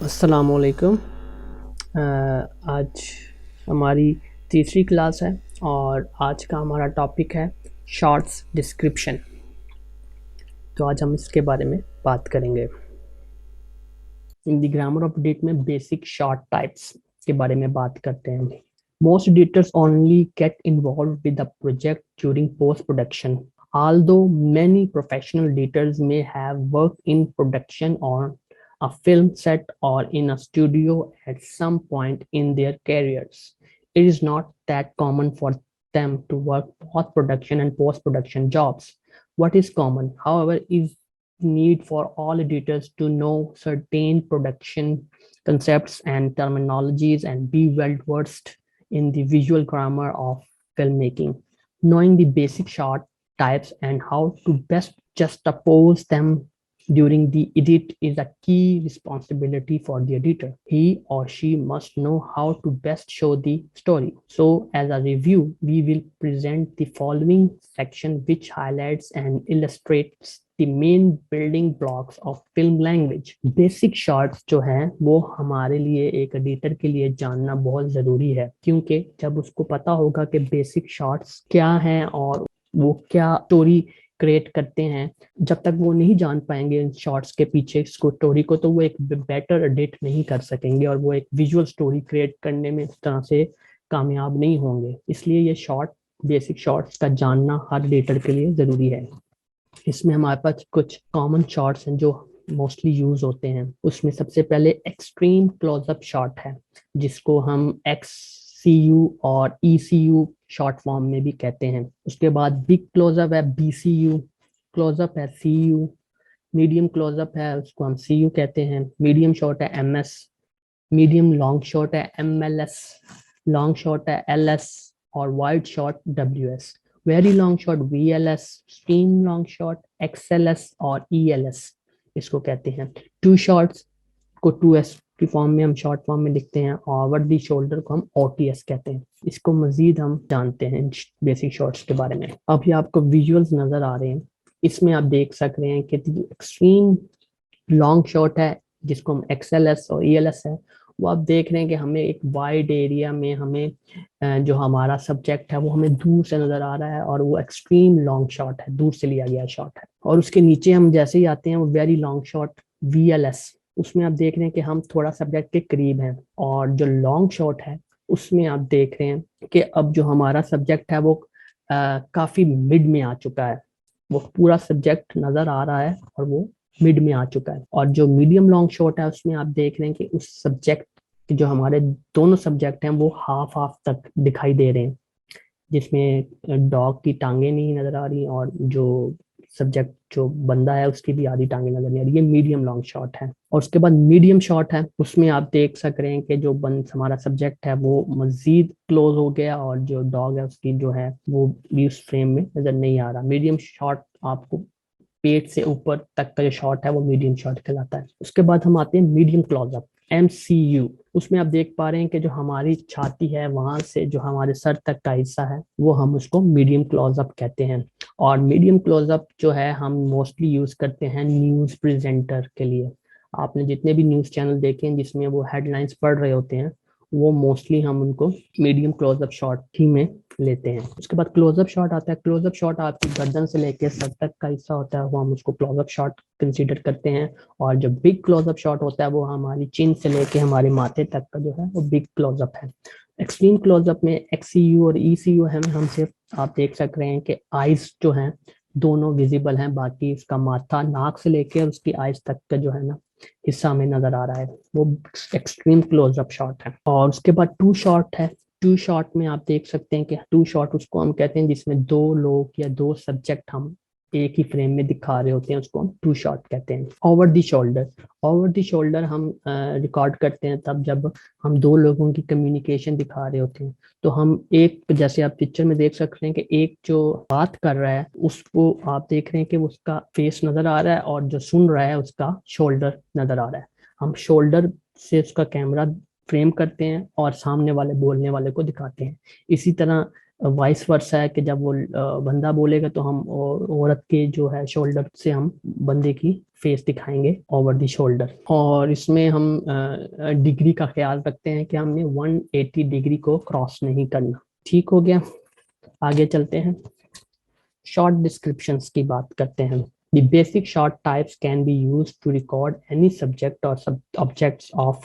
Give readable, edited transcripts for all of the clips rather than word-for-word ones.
अस्सलामुअलैकुम। आज हमारी तीसरी क्लास है और आज का हमारा टॉपिक है शॉर्ट्स डिस्क्रिप्शन। तो आज हम इसके बारे में बात करेंगे। In the grammar of edit में बेसिक शॉर्ट टाइप्स के बारे में बात करते हैं। Most editors only get involve with the project during post production, although many professional editors may have worked in production on a film set or in a studio at some point in their careers. It is not that common for them to work both production and post-production jobs. What is common, however, is need for all editors to know certain production concepts and terminologies and be well versed in the visual grammar of filmmaking. Knowing the basic short types and how to best juxtapose them during the edit is a key responsibility for the editor. He or she must know how to best show the story. So as a review, we will present the following section which highlights and illustrates the main building blocks of film language. Basic shots जो हैं वो हमारे लिए एक editor के लिए जानना बहुत ज़रूरी है, क्योंकि जब उसको पता होगा कि बेसिक शॉट्स क्या हैं और वो क्या स्टोरी क्रिएट करते हैं, जब तक वो नहीं जान पाएंगे इन शॉर्ट्स के पीछे इसको स्टोरी को, तो वो एक बेटर एडिट नहीं कर सकेंगे और वो एक विजुअल स्टोरी क्रिएट करने में इस तरह से कामयाब नहीं होंगे। इसलिए ये शॉर्ट बेसिक शॉर्ट्स का जानना हर एडिटर के लिए ज़रूरी है। इसमें हमारे पास कुछ कॉमन शॉट्स हैं जो मोस्टली यूज होते हैं। उसमें सबसे पहले एक्सट्रीम क्लोजअप शॉट है, जिसको हम XCU और ECU शॉर्ट फॉर्म में भी कहते हैं। उसके बाद बिग क्लोजअप है BCU, क्लोजअप है CU, मीडियम क्लोजअप है उसको हम CU कहते हैं, मीडियम शॉट है MS, मीडियम लॉन्ग शॉट है MLS, लॉन्ग शॉट है LS और wide shot WS, very long shot VLS, stream long shot XLS और ELS इसको कहते हैं। टू शॉट्स को 2S की फॉर्म में हम शॉर्ट फॉर्म में लिखते हैं, ओवर दी शोल्डर को हम OTS कहते हैं। इसको मजीद हम जानते हैं बेसिक शॉट्स के बारे में। अभी आपको विजुअल्स नजर आ रहे हैं, इसमें आप देख सक रहे हैं कि एक्सट्रीम लॉन्ग शॉट है जिसको हम XLS और ELS है, वो आप देख रहे हैं कि हमें एक वाइड एरिया में हमें जो हमारा सब्जेक्ट है वो हमें दूर से नजर आ रहा है और वो एक्सट्रीम लॉन्ग शॉट है, दूर से लिया गया शॉट है। और उसके नीचे हम जैसे ही आते हैं वो वेरी लॉन्ग शॉट VLS, उसमें आप देख रहे हैं कि हम थोड़ा सब्जेक्ट के करीब हैं। और जो लॉन्ग शॉट है उसमें आप देख रहे हैं कि अब जो हमारा सब्जेक्ट है वो काफी मिड में आ चुका है, वो पूरा सब्जेक्ट नजर आ रहा है और वो मिड में आ चुका है। और जो मीडियम लॉन्ग शॉट है उसमें आप देख रहे हैं कि उस सब्जेक्ट जो हमारे दोनों सब्जेक्ट हैं वो हाफ हाफ तक दिखाई दे रहे हैं, जिसमें डॉग की टांगे नहीं नजर आ रही और जो सब्जेक्ट जो बंदा है उसकी भी आधी टांगे नजर नहीं आ रही। ये मीडियम लॉन्ग शॉट है। और उसके बाद मीडियम शॉट है, उसमें आप देख सक रहे हैं कि जो हमारा सब्जेक्ट है वो मजीद क्लोज हो गया और जो डॉग है उसकी जो है वो भी उस फ्रेम में नजर नहीं आ रहा। मीडियम शॉट आपको पेट से ऊपर तक का जो शॉट है वो मीडियम शॉट कहलाता है। उसके बाद हम आते हैं मीडियम क्लोजअप MCU, उसमें आप देख पा रहे हैं कि जो हमारी छाती है वहां से जो हमारे सर तक का हिस्सा है वो हम उसको मीडियम क्लोजअप कहते हैं। और मीडियम क्लोजअप जो है हम मोस्टली यूज करते हैं न्यूज प्रेजेंटर के लिए। आपने जितने भी न्यूज चैनल देखे हैं जिसमें वो हेडलाइंस पढ़ रहे होते हैं वो मोस्टली हम उनको मीडियम क्लोजअप शॉट ही में लेते हैं। उसके बाद क्लोजअप शॉट आता है। क्लोजअप शॉट आपकी गर्दन से लेकर सर तक का हिस्सा होता है, वो हम उसको क्लोजअप शॉट कंसीडर करते हैं। और जो बिग क्लोजअप शॉट होता है वो हमारी चिन से लेके हमारे माथे तक का जो है वो बिग क्लोजअप है। एक्सट्रीम क्लोजअप में XCU और ECU है, हम सिर्फ आप देख सक रहे हैं कि आइज जो हैं दोनों विजिबल हैं, बाकी उसका माथा नाक से लेकर उसकी आइज तक का जो है ना हिस्सा में नजर आ रहा है, वो एक्सट्रीम क्लोजअप शॉट है। और उसके बाद टू शॉट है। टू शॉट में आप देख सकते हैं कि टू शॉट उसको हम कहते हैं जिसमें दो लोग या दो सब्जेक्ट हम एक ही फ्रेम में दिखा रहे होते हैं, उसको हम टू शॉट कहते हैं। Over the shoulder, over the shoulder हम रिकॉर्ड करते हैं तब जब हम दो लोगों की कम्युनिकेशन दिखा रहे होते हैं। तो हम एक, जैसे आप पिक्चर में देख सकते हैं कि एक जो बात कर रहा है उसको आप देख रहे हैं कि उसका फेस नजर आ रहा है और जो सुन रहा है उसका शोल्डर नजर आ रहा है। हम शोल्डर से उसका कैमरा फ्रेम करते हैं और सामने वाले बोलने वाले को दिखाते हैं। इसी तरह वाइस वर्सा है कि जब वो बंदा बोलेगा तो हम औरत के जो है शोल्डर से हम बंदे की फेस दिखाएंगे ओवर द शोल्डर। और इसमें हम डिग्री का ख्याल रखते हैं कि हमने 180 डिग्री को क्रॉस नहीं करना। ठीक हो गया, आगे चलते हैं। शॉर्ट डिस्क्रिप्शंस की बात करते हैं। The basic short types can be used to record any subject or objects of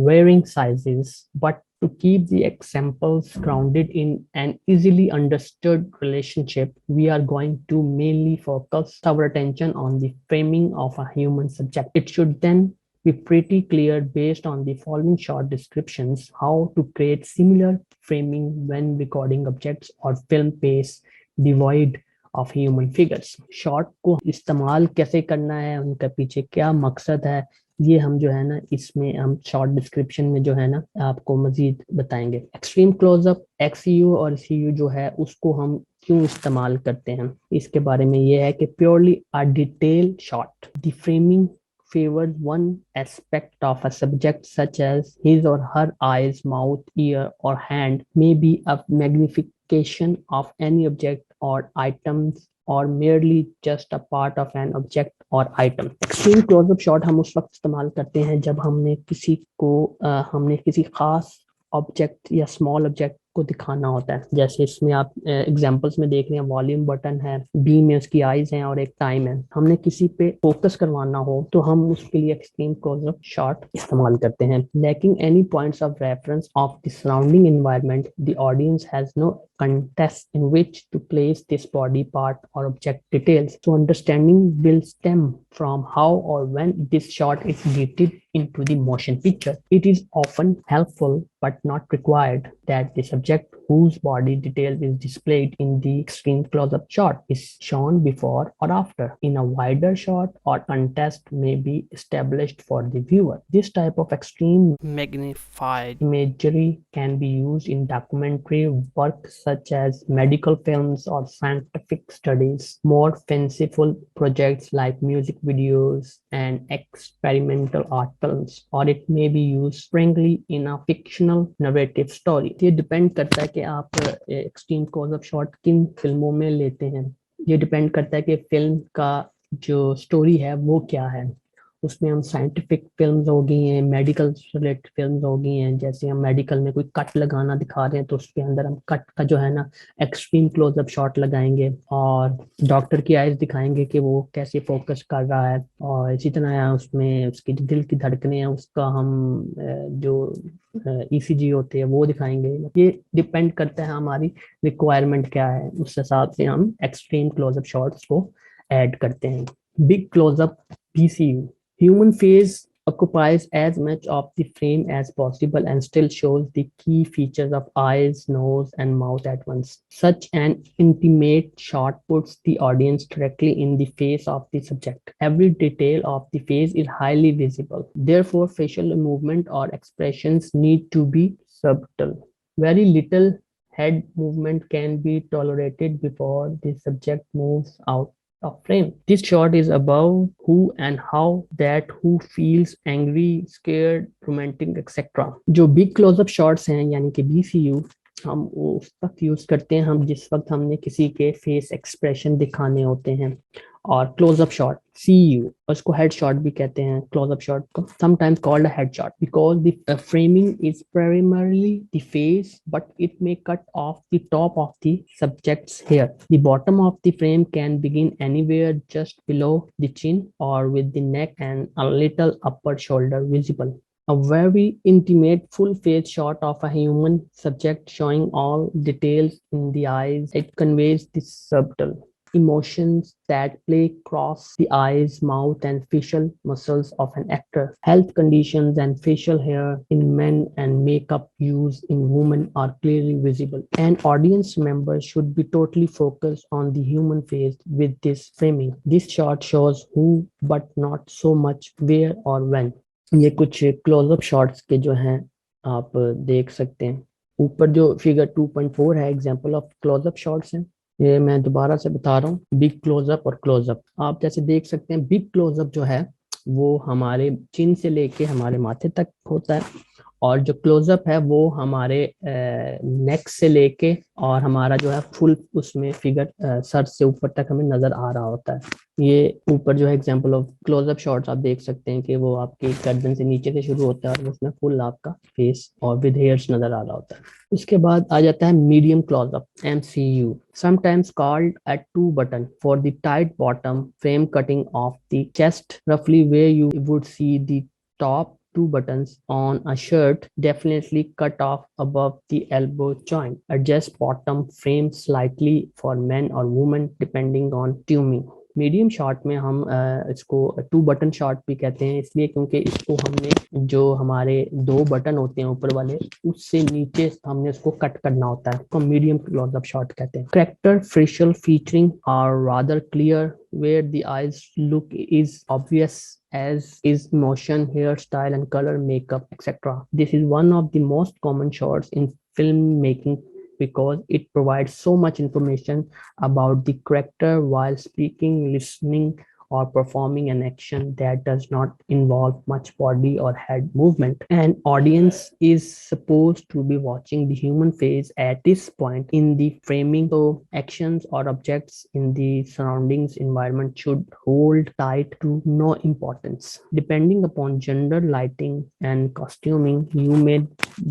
varying sizes, but to keep the examples grounded in an easily understood relationship, we are going to mainly focus our attention on the framing of a human subject. It should then be pretty clear based on the following short descriptions how to create similar framing when recording objects or film piece devoid of human figures. Short को इस्तेमाल कैसे करना है, उनका पीछे क्या मकसद है, ये हम जो है ना इसमें हम शॉर्ट डिस्क्रिप्शन में जो है ना आपको मजीद बताएंगे। एक्सट्रीम क्लोजअप, एक्सयू और सीयू जो है उसको हम क्यों इस्तेमाल करते हैं, इसके बारे में ये है कि purely a detail shot, the framing favors one aspect of a subject such as his or her eyes, mouth, ear or hand may be a magnification of any object or items or merely just a part of an object or item. Extreme closeup shot हम उस वक्त इस्तेमाल करते हैं जब हमने किसी खास ऑब्जेक्ट या स्मॉल ऑब्जेक्ट को दिखाना होता है। जैसे इसमें आप एग्जांपल्स में देख रहे हैं, वॉल्यूम बटन है, बी में उसकी आईज हैं और एक टाइम है। हमने किसी पे फोकस करवाना हो तो हम उसके लिए एक्सट्रीम क्लोजअप शॉट इस्तेमाल करते हैं। Lacking any points of reference of the surrounding environment, the audience has no context in which to place this body part or object details. So understanding will stem from how or when this shot is edited into the motion picture. It is often helpful but not required that the subject whose body detail is displayed in the extreme close-up shot is shown before or after in a wider shot, or context may be established for the viewer. This type of extreme magnified imagery can be used in documentary work such as medical films or scientific studies, more fanciful projects like music videos and experimental art films, or it may be used sparingly in a fictional narrative story. ये depend करता है कि आप extreme closeup shot किन फिल्मों में लेते हैं। ये डिपेंड करता है कि फिल्म का जो स्टोरी है वो क्या है। उसमें हम साइंटिफिक फिल्म्स हो गई हैं, मेडिकल रिलेटेड फिल्म्स हो गई हैं। जैसे हम मेडिकल में कोई कट लगाना दिखा रहे हैं तो उसके अंदर हम कट का जो है ना एक्सट्रीम क्लोजअप शॉट लगाएंगे और डॉक्टर की आइज दिखाएंगे कि वो कैसे फोकस कर रहा है। और इसी तरह उसमें उसकी दिल की धड़कनें हैं उसका हम जो ईसीजी होते हैं वो दिखाएंगे। ये डिपेंड करता है हमारी रिक्वायरमेंट क्या है, उस हिसाब से हम एक्सट्रीम क्लोजअप शॉट्स को ऐड करते हैं। Big closeup, BCU. Human face occupies as much of the frame as possible and still shows the key features of eyes, nose, and mouth at once. Such an intimate shot puts the audience directly in the face of the subject. Every detail of the face is highly visible. Therefore, facial movement or expressions need to be subtle. Very little head movement can be tolerated before the subject moves out of frame. This shot is about who and how, that who feels angry, scared, romantic, etc. जो big close-up shots हैं यानी कि BCU, हम उस वक्त use करते हैं हम जिस वक्त हमने किसी के फेस एक्सप्रेशन दिखाने होते हैं। और क्लोजअप शॉट, CU, उसको हेड शॉट भी कहते हैं। क्लोजअप शॉट को sometimes called a headshot because the framing is primarily the face, but it may cut off the top of the subject's hair. The bottom of the frame can begin anywhere just below the chin or with the neck and a little upper shoulder visible. A very intimate full face shot of a human subject showing all details in the eyes. It conveys the subtle emotions that play across the eyes, mouth, and facial muscles of an actor. Health conditions and facial hair in men and makeup used in women are clearly visible. And audience members should be totally focused on the human face with this framing. This shot shows who, but not so much where or when. ये कुछ close up shots के जो हैं आप देख सकते हैं। ऊपर जो फिगर 2.4 है एग्जांपल ऑफ क्लोजअप शॉट्स हैं। ये मैं दोबारा से बता रहा हूँ, बिग क्लोजअप और क्लोजअप। आप जैसे देख सकते हैं बिग क्लोजअप जो है वो हमारे चिन से लेके हमारे माथे तक होता है और जो क्लोजअप है वो हमारे नेक से लेके और हमारा जो है फुल उसमें फिगर सर से ऊपर तक हमें नजर आ रहा होता है। ये ऊपर जो है एग्जांपल ऑफ क्लोजअप शॉट्स आप देख सकते हैं कि वो आपकी गर्दन से नीचे से शुरू होता है और उसमें फुल आपका फेस और विद हेयर्स नजर आ रहा होता है। उसके बाद आ जाता है medium closeup, MCU, sometimes called a two button for the tight bottom frame cutting off the chest, roughly where you would see the top two buttons on a shirt, definitely cut off above the elbow joint. Adjust bottom frame slightly for men or women depending on tuning. Medium shot में हम इसको two button shot भी कहते हैं, इसलिए क्योंकि इसको हमने जो हमारे दो बटन होते हैं ऊपर वाले उससे नीचे हमने उसको कट करना होता है, तो मीडियम क्लोजअप शॉट कहते हैं। Character facial featuring are rather clear where the eyes look is obvious, as is motion, hairstyle, and color, makeup, etc. This is one of the most common shots in filmmaking because it provides so much information about the character while speaking, listening, or performing an action that does not involve much body or head movement. An audience is supposed to be watching the human face at this point in the framing, so actions or objects in the surroundings environment should hold tight to no importance. Depending upon gender, lighting, and costuming, you may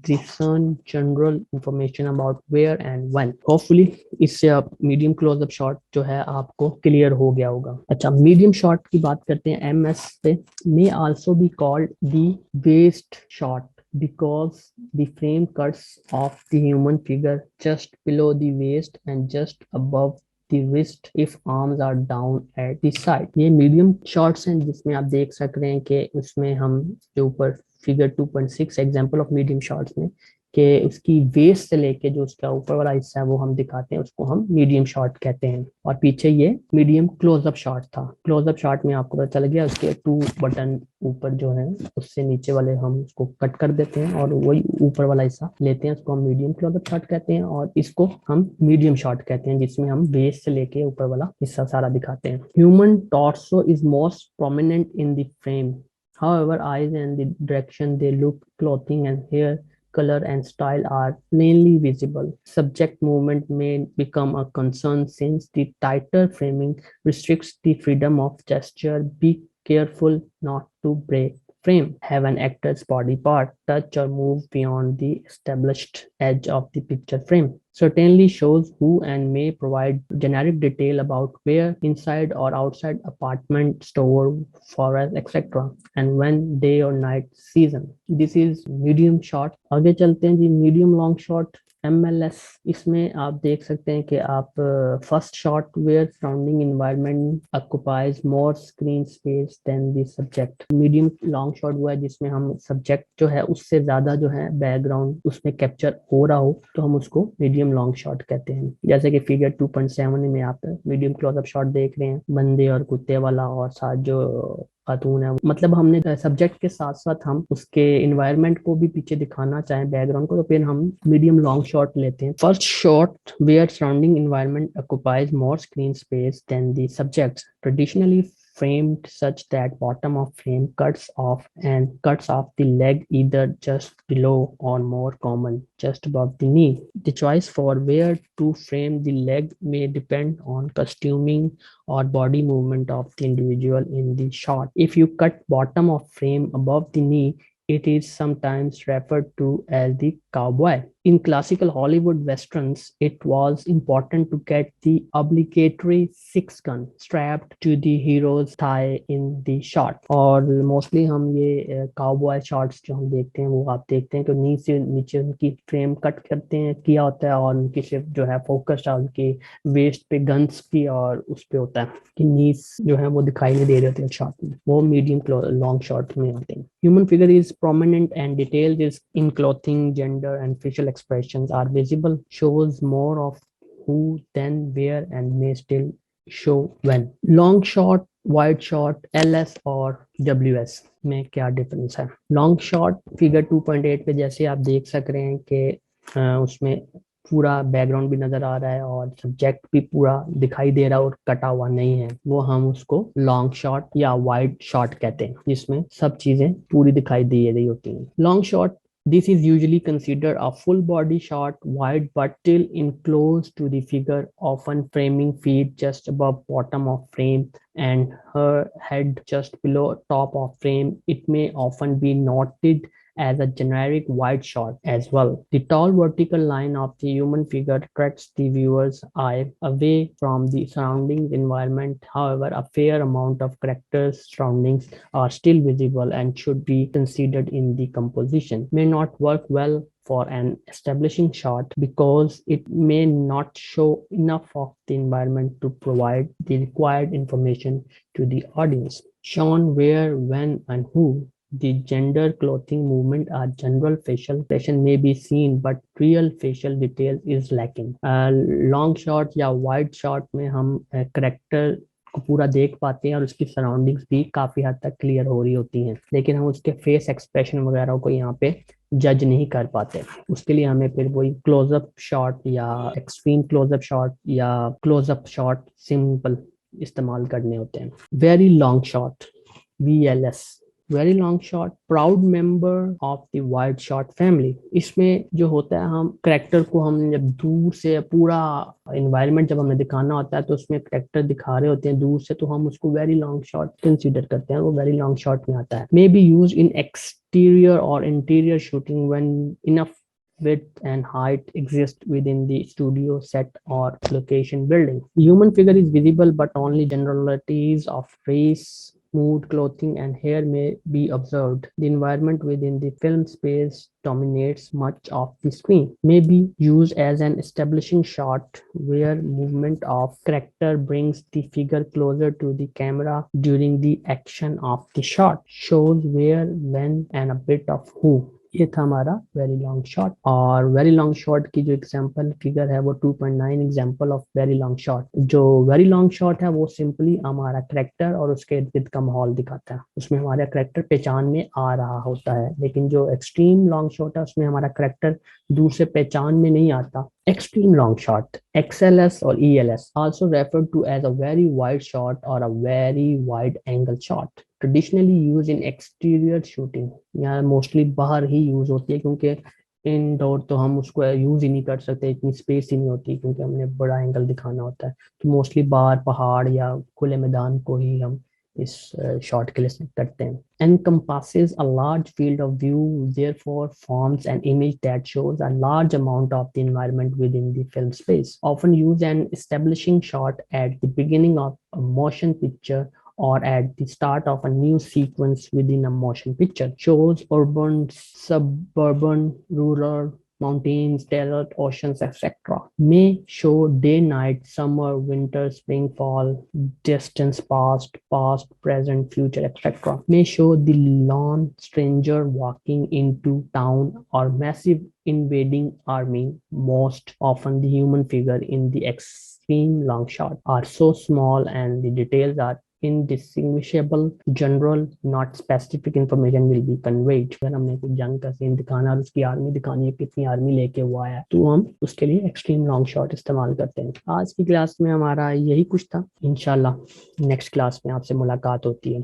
discern general information about where and when. Hopefully इससे आप medium close up shot जो है आपको clear हो गया होगा। अच्छा, medium shot की बात करते हैं MS पे। May also be called the waist shot because the frame cuts off the human figure just below the waist and just above the wrist if arms are down at the side. ये medium shots हैं जिसमें आप देख सक रहे हैं कि उसमें हम जो ऊपर figure 2.6 example of medium shots में कि उसकी वेस्ट से लेके जो उसका ऊपर वाला हिस्सा है वो हम दिखाते हैं, उसको हम मीडियम शॉट कहते हैं। और पीछे ये मीडियम क्लोजअप शॉट था। क्लोजअप शॉट में आपको पता चल गया उसके टू बटन ऊपर जो है उससे नीचे वाले हम उसको कट कर देते हैं और वही ऊपर वाला हिस्सा लेते हैं, उसको हम मीडियम क्लोजअप शॉट कहते हैं। और इसको हम मीडियम शॉट कहते हैं जिसमें हम वेस्ट से लेके ऊपर वाला हिस्सा सारा दिखाते हैं। Human torso is most prominent in the frame. However, eyes and the direction they look, clothing and hair color and style are plainly visible. Subject movement may become a concern since the tighter framing restricts the freedom of gesture. Be careful not to break frame. Have an actor's body part touch or move beyond the established edge of the picture frame. Certainly shows who and may provide generic detail about where, inside or outside apartment, store, forest, etc. and when, day or night season. This is medium shot. आगे चलते हैं जी, medium long shot MLS। इसमें आप देख सकते हैं कि आप first shot where surrounding environment occupies more screen space than the subject. Medium long shot हुआ है जिसमें हम सब्जेक्ट जो है उससे ज्यादा जो है बैकग्राउंड उसमें कैप्चर हो रहा हो तो हम उसको मीडियम लॉन्ग शॉट कहते हैं। जैसे कि फिगर 2.7 में आप मीडियम क्लोजअप शॉट देख रहे हैं, बंदे और कुत्ते वाला और साथ जो खातून है, मतलब हमने सब्जेक्ट के साथ साथ हम उसके इन्वायरमेंट को भी पीछे दिखाना चाहें बैकग्राउंड को, तो फिर हम मीडियम लॉन्ग शॉट लेते हैं। First shot where surrounding environment occupies more screen space than the subject, traditionally framed such that bottom of frame cuts off the leg either just below or more common just above the knee. The choice for where to frame the leg may depend on costuming or body movement of the individual in the shot. If you cut bottom of frame above the knee, it is sometimes referred to as the cowboy. In classical Hollywood westerns, it was important to get the obligatory six gun strapped to the hero's thigh in the shot. और mostly हम ये cowboy shots जो हम देखते हैं वो आप देखते हैं कि नीचे उनकी फ्रेम कट करते हैं किया होता है और उनकी सिर्फ जो है फोकस है उनकी वेस्ट पे गन्स की और उस पे होता है कि नीज जो है वो दिखाई नहीं दे रहे होते शॉट में, वो मीडियम लॉन्ग शॉट में होते हैं। Human figure is prominent and detailed is in clothing, gender, and facial expressions are visible, shows more of who than where and may still show when. Long shot, wide shot, LS और WS में क्या difference है? Long shot figure 2.8 पे जैसे आप देख सक रहे हैं कि उसमें पूरा बैकग्राउंड भी नजर आ रहा है और सब्जेक्ट भी पूरा दिखाई दे रहा है और कटा हुआ नहीं है, वो हम उसको लॉन्ग शॉट या वाइड शॉट कहते हैं जिसमें सब चीजें पूरी दिखाई दे रही होती हैं। Long shot This is usually considered a full body shot, wide but still in close to the figure, often framing feet just above bottom of frame and her head just below top of frame. It may often be noted as a generic wide shot as well. The tall vertical line of the human figure attracts the viewer's eye away from the surrounding environment. However, a fair amount of character's surroundings are still visible and should be considered in the composition. May not work well for an establishing shot because it may not show enough of the environment to provide the required information to the audience. Shown where, when, and who. The gender, clothing, movement, or general facial expression may be seen, but real facial details is lacking. Long shot या wide shot में हम character को पूरा देख पाते हैं और उसकी सराउंडिंग्स भी काफी हद तक क्लियर हो रही होती हैं, लेकिन हम उसके फेस एक्सप्रेशन वगैरह को यहाँ पे जज नहीं कर पाते। उसके लिए हमें फिर वही क्लोजअप शॉट या एक्सट्रीम क्लोजअप शॉट या क्लोजअप शॉट सिंपल इस्तेमाल करने होते हैं। Very long shot, VLS, very long shot, proud member of the wide shot family. इसमें जो होता है, हम करेक्टर को हम जब दूर से पूरा एनवायरनमेंट जब हमें दिखाना होता है तो उसमें करेक्टर दिखा रहे होते हैं दूर से, तो हम उसको वेरी लॉन्ग शॉट कंसीडर करते हैं, वो वेरी लॉन्ग शॉट में आता है। May be use in exterior और interior shooting when enough width and height exist within the studio set or location building. The human figure is visible, but only generalities of face, mood, clothing, and hair may be observed. The environment within the film space dominates much of the screen. May be used as an establishing shot where movement of character brings the figure closer to the camera during the action of the shot. Shows where, when, and a bit of who. ये था हमारा very long shot. और very long shot की जो example figure है वो 2.9 example of very long shot. जो very long shot है वो सिंपली हमारा करेक्टर और उसके इर्द गिर्द का माहौल दिखाता है, उसमें हमारा करेक्टर पहचान में आ रहा होता है। लेकिन जो एक्सट्रीम लॉन्ग शॉट है उसमें हमारा करेक्टर दूर से पहचान में नहीं आता। Extreme long shot, XLS or ELS, also referred to as a very wide shot or a very wide angle shot, traditionally used in exterior shooting। यहाँ मोस्टली बाहर ही यूज होती है, क्योंकि इनडोर तो हम उसको यूज ही नहीं कर सकते, इतनी स्पेस ही नहीं होती, क्योंकि हमने बड़ा एंगल दिखाना होता है। तो मोस्टली बाहर पहाड़ या खुले मैदान को ही हम इस शॉट के लिए सेलेक्ट करते हैं। Encompasses a large field of view, therefore forms an image that shows a large amount of the environment within the film space. Often used an establishing shot at the beginning of a motion picture or at the start of a new sequence within a motion picture. Shows urban, suburban, rural, mountains, desert, oceans, etc. May show day, night, summer, winter, spring, fall, distance, past, present, future, etc. May show the lone stranger walking into town or massive invading army. Most often the human figure in the extreme long shot are so small and the details are indistinguishable, general, not specific information will be conveyed। अगर हमने कुछ जंग का scene दिखाना और उसकी army दिखानी है, कितनी आर्मी लेके हुआ है, तो हम उसके लिए एक्सट्रीम लॉन्ग शॉट इस्तेमाल करते हैं। आज की क्लास में हमारा यही कुछ था। इंशाल्लाह नेक्स्ट क्लास में आपसे मुलाकात होती है।